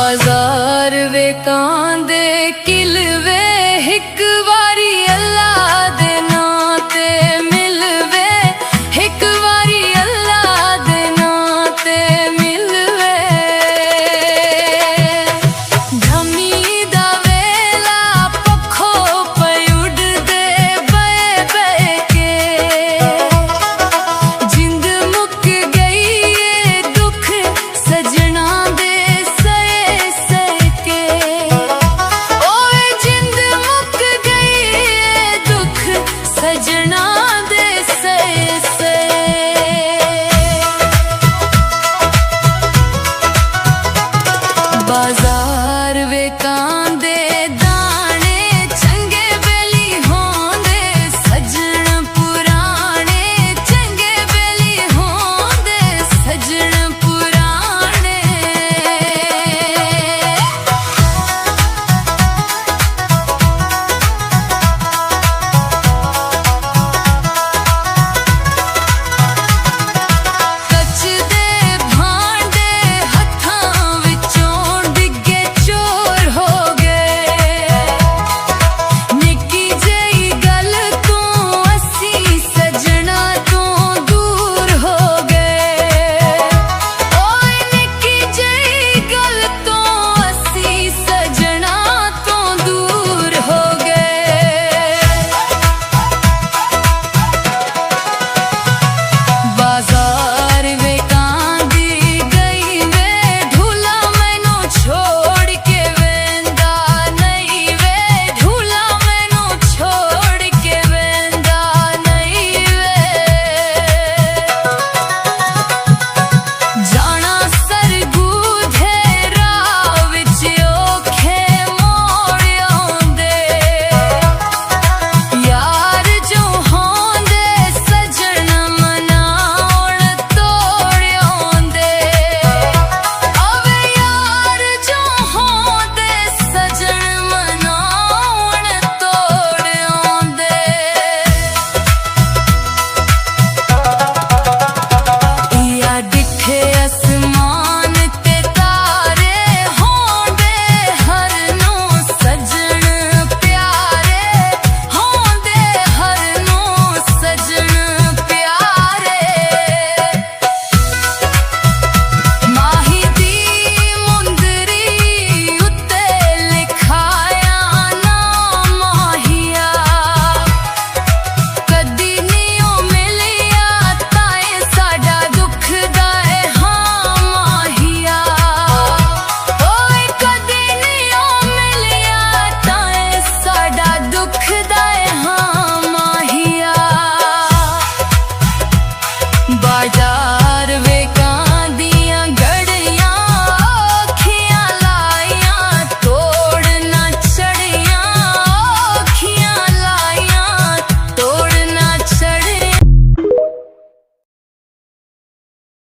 बाजार वे कांदे किलवे हिक वारी अल्लाह दे नां ते मिलवे, हिक वारी अल्लाह दे नां ते मिलवे। धमी दा वेला पखो पई उड़दे बए बए के, जिंद मुक गई ये दुख सजना दे सहे सहे के। ओए जिंद मुक गई ये दुख सजना दे सहे सहे। बाजार वे कांदे